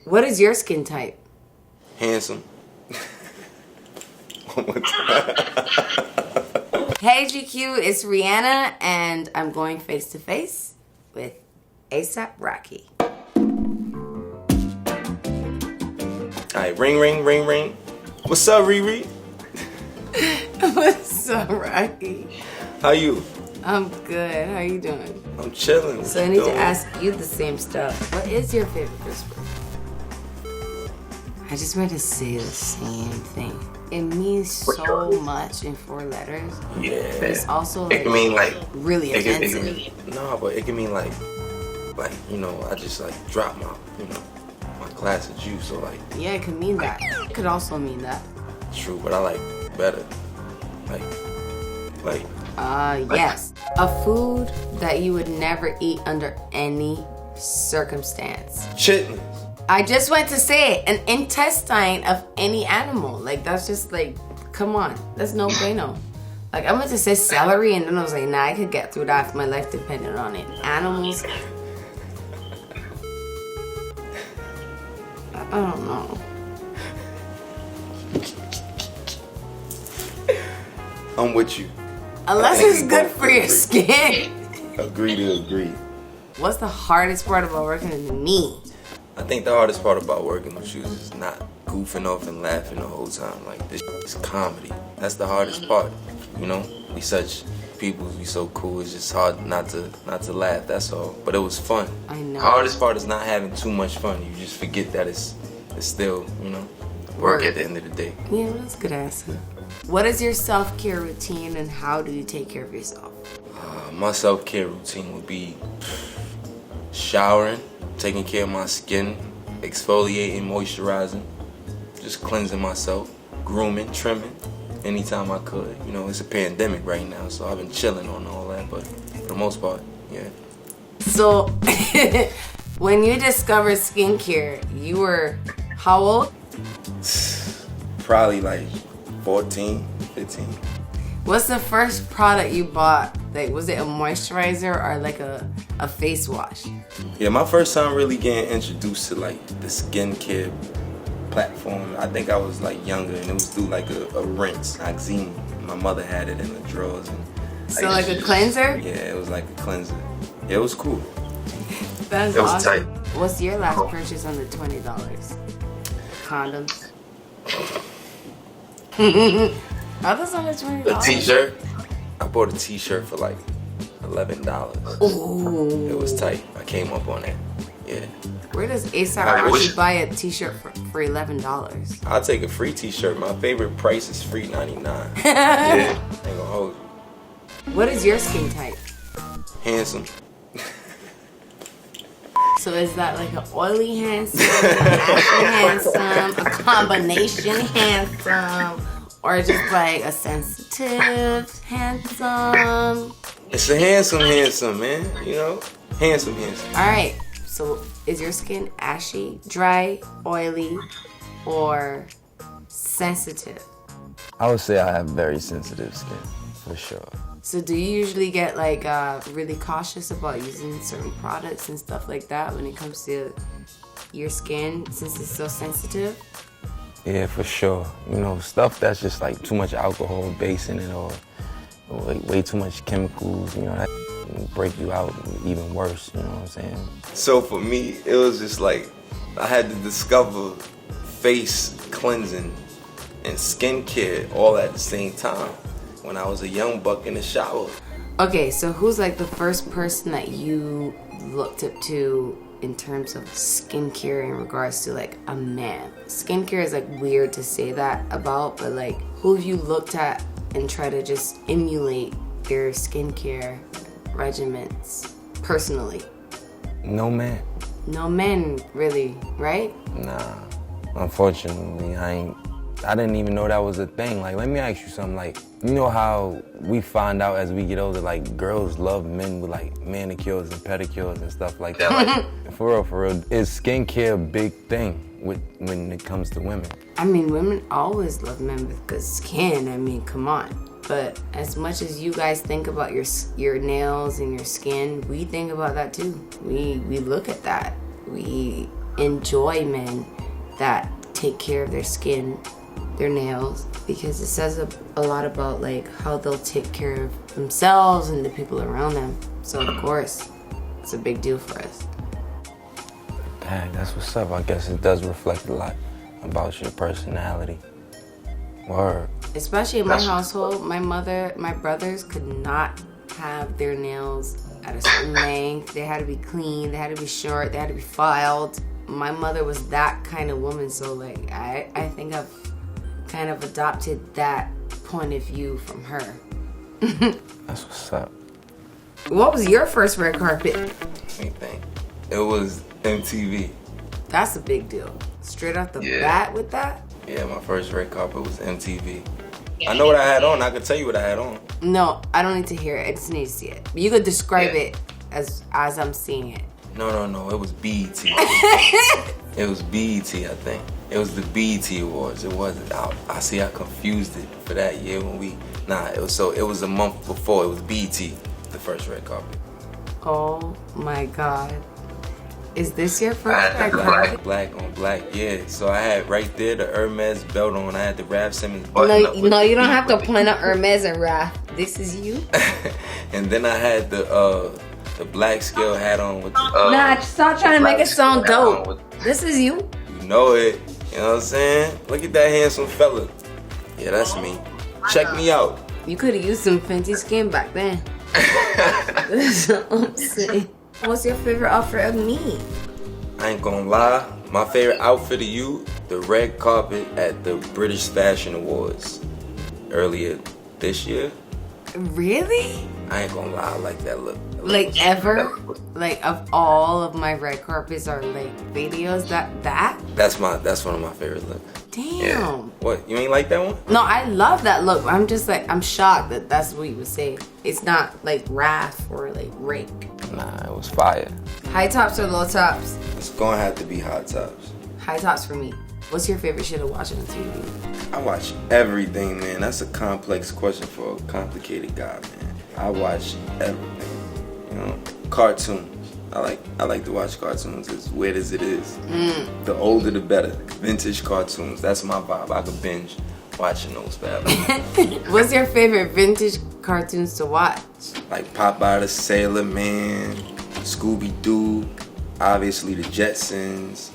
What is your skin type? Handsome. One more time. Hey GQ, it's Rihanna, and I'm going face to face with AP Rocky. Alright, ring, ring, ring, ring. What's up, Riri? What's up, Rocky? How you? I'm good. How you doing? I'm chilling. So I need to ask you the same stuff. What is your favorite Christmas? I just want to say the same thing. It means so much in 4 letters. Yeah. But it's also like, it can mean like really offensive. But it can mean like you know, I just like drop my my glass of juice. So like. Yeah, it could mean that. It could also mean that. True, but I like better. Yes. A food that you would never eat under any circumstance. Chitlins. I just went to say it, an intestine of any animal. Like, that's just like, come on. That's no bueno. Like, I went to say celery, and then I was like, nah, I could get through that if my life depended on it. Animals. I don't know. I'm with you. Unless it's good for your skin. Agree to agree. What's the hardest part about working with me? I think the hardest part about working with you is not goofing off and laughing the whole time. Like, this is comedy. That's the hardest part. You know, we such people, we so cool. It's just hard not to laugh. That's all. But it was fun. I know. The hardest part is not having too much fun. You just forget that it's still, you know, work at the end of the day. Yeah, that's a good answer. What is your self-care routine, and how do you take care of yourself? My self-care routine would be showering, taking care of my skin, exfoliating, moisturizing, just cleansing myself, grooming, trimming, anytime I could. You know, it's a pandemic right now, so I've been chilling on all that, but for the most part, yeah. So, when you discovered skincare, you were how old? Probably like 14, 15. What's the first product you bought? Like, was it a moisturizer or like a face wash? Yeah, my first time really getting introduced to like the skincare platform, I think I was like younger, and it was through like a rinse, eczema. My mother had it in the drawers. And so like a cleanser? Yeah, it was like a cleanser. Yeah, it was cool. That's it was awesome. tight. What's your last purchase under $20? Condoms. Are those under $20? A t-shirt. I bought a t-shirt for like $11. Ooh. It was tight. I came up on that. Yeah. Where does AP Rocky buy a t-shirt for $11? I'll take a free t-shirt. My favorite price is free $99. Yeah. Ain't gonna hold you. What is your skin type? Handsome. So is that like an oily handsome, an ashy handsome, a combination handsome, or just like a sensitive handsome? It's a handsome, man. You know? Handsome. Alright, so is your skin ashy, dry, oily, or sensitive? I would say I have very sensitive skin, for sure. So do you usually get like really cautious about using certain products and stuff like that when it comes to your skin, since it's so sensitive? Yeah, for sure. You know, stuff that's just like too much alcohol base in it, or way too much chemicals, you know, that can break you out even worse, you know what I'm saying? So for me, it was just like, I had to discover face cleansing and skincare all at the same time when I was a young buck in the shower. Okay, so who's like the first person that you looked up to in terms of skincare in regards to like a man? Skincare is like weird to say that about, but like who have you looked at and try to just emulate their skincare regimens personally? No man. No men, really, right? Nah, unfortunately, I didn't even know that was a thing. Like, let me ask you something. Like, you know how we find out as we get older, like, girls love men with, like, manicures and pedicures and stuff like that. Like, for real, is skincare a big thing when it comes to women? I mean, women always love men with good skin. I mean, come on. But as much as you guys think about your nails and your skin, we think about that too. We look at that. We enjoy men that take care of their skin, their nails, because it says a lot about like how they'll take care of themselves and the people around them. So of course, it's a big deal for us. Dang, that's what's up. I guess it does reflect a lot about your personality. Word. Especially in my household, my brothers could not have their nails at a certain length. They had to be clean, they had to be short, they had to be filed. My mother was that kind of woman, so like I think I've kind of adopted that point of view from her. That's what's up. What was your first red carpet? Let me think. It was MTV. That's a big deal. Straight off the bat with that? Yeah, my first red carpet was MTV. I know what I had on. I can tell you what I had on. No, I don't need to hear it. I just need to see it. You could describe it as I'm seeing it. No. It was BET. It was BET, I think. It was the BET Awards. It wasn't. I see. I confused it for that year when we. It was a month before. It was BET, the first red carpet. Oh my God. Is this your first red carpet? Black on black, yeah. So I had right there the Hermes belt on. I had the Raf Simons button up. No, you don't have to point out Hermes and Raf. This is you. And then I had the black scale hat on with the. Nah, stop trying to make it sound dope. This is you. You know it. You know what I'm saying? Look at that handsome fella. Yeah, that's me. Check me out. You could have used some Fenty skin back then. That's what I'm saying. What's your favorite outfit of me? I ain't gonna lie. My favorite outfit of you, the red carpet at the British Fashion Awards earlier this year. Really? I ain't gonna lie, I like that look. Like ever? Like of all of my red carpets or like videos, that? That's one of my favorite looks. Damn. Yeah. What, you ain't like that one? No, I love that look. I'm just like, I'm shocked that that's what you would say. It's not like Raf or like Rake. Nah, it was fire. High tops or low tops? It's gonna have to be hot tops. High tops for me. What's your favorite shit to watch on TV? I watch everything, man. That's a complex question for a complicated guy, man. I watch everything. You know, cartoons. I like to watch cartoons as weird as it is. The older the better. Vintage cartoons. That's my vibe. I could binge watching those bad boys. What's your favorite vintage cartoons to watch? Like Popeye the Sailor Man, Scooby-Doo, obviously the Jetsons,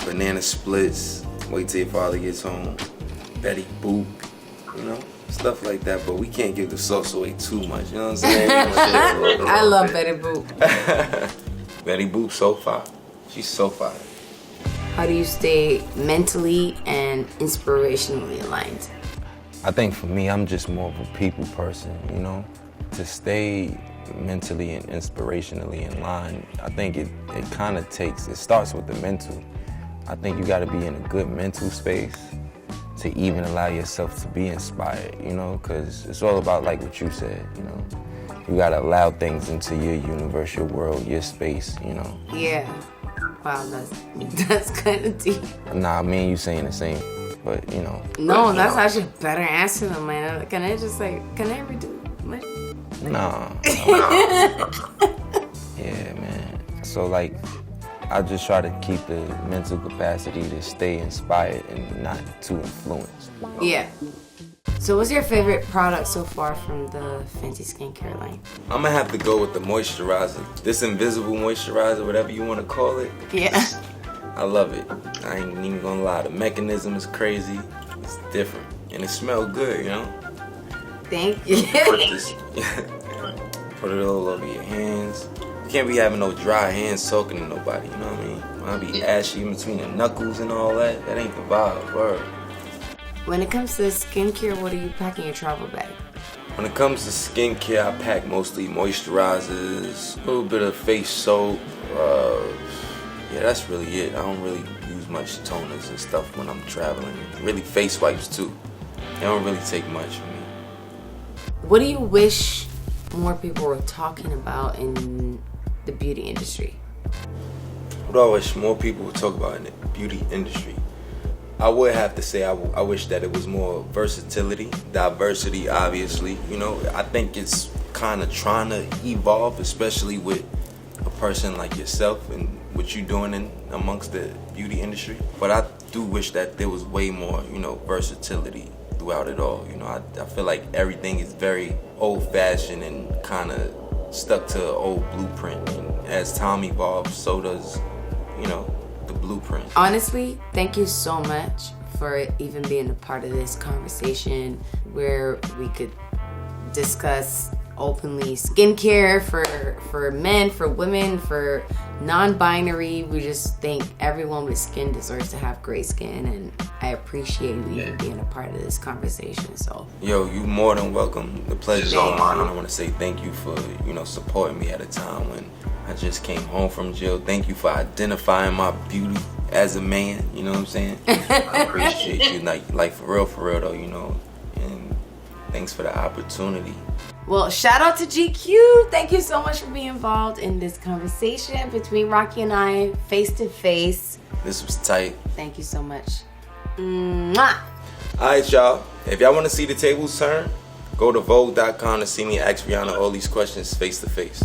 Banana Splits, Wait Till Your Father Gets Home, Betty Boop, you know, stuff like that. But we can't give the sauce away too much, you know what I'm saying? I love Betty Boop. Betty Boop, so fire. She's so fire. How do you stay mentally and inspirationally aligned? I think for me, I'm just more of a people person, you know? To stay mentally and inspirationally in line, I think it kind of it starts with the mental. I think you gotta be in a good mental space to even allow yourself to be inspired, you know? Because it's all about like what you said, you know? You gotta allow things into your universe, your world, your space, you know? Yeah. Wow, that's kind of deep. Nah, me and you saying the same, but you know. No, that's actually a better answer than mine. Can I redo my... Nah. Yeah, man. So like, I just try to keep the mental capacity to stay inspired and not too influenced. Yeah. So what's your favorite product so far from the Fenty skincare line? I'm gonna have to go with the moisturizer. This invisible moisturizer, whatever you wanna call it. Yeah. I love it. I ain't even gonna lie. The mechanism is crazy. It's different. And it smells good, you know? Thank you. Put it all over your hands. You can't be having no dry hands talking to nobody, you know what I mean? When I be ashy in between the knuckles and all that, that ain't the vibe, word. When it comes to skincare, what do you pack in your travel bag? When it comes to skincare, I pack mostly moisturizers, a little bit of face soap. Yeah, that's really it. I don't really use much toners and stuff when I'm traveling. Really face wipes too. They don't really take much for me. What do you wish more people were talking about in the beauty industry? What do I wish more people would talk about in the beauty industry? I would have to say I wish that it was more versatility, diversity, obviously. You know, I think it's kind of trying to evolve, especially with a person like yourself and what you doing in amongst the beauty industry. But I do wish that there was way more, you know, versatility throughout it all. You know, I feel like everything is very old-fashioned and kind of stuck to an old blueprint. And as time evolves, so does, you know, the blueprint. Honestly, thank you so much for even being a part of this conversation where we could discuss openly skincare for men, for women, for non-binary. We just think everyone with skin deserves to have great skin, and I appreciate you even being a part of this conversation. So yo, you more than welcome. The pleasure's all mine. I want to say thank you for, you know, supporting me at a time when I just came home from jail. Thank you for identifying my beauty as a man, you know what I'm saying? I appreciate you, like for real though, you know, and thanks for the opportunity. well, shout out to GQ. Thank you so much for being involved in this conversation between Rocky and I, face to face. This was tight. Thank you so much. Mwah! Alright, y'all, if y'all want to see the tables turn, go to Vogue.com to see me ask Rihanna all these questions face to face.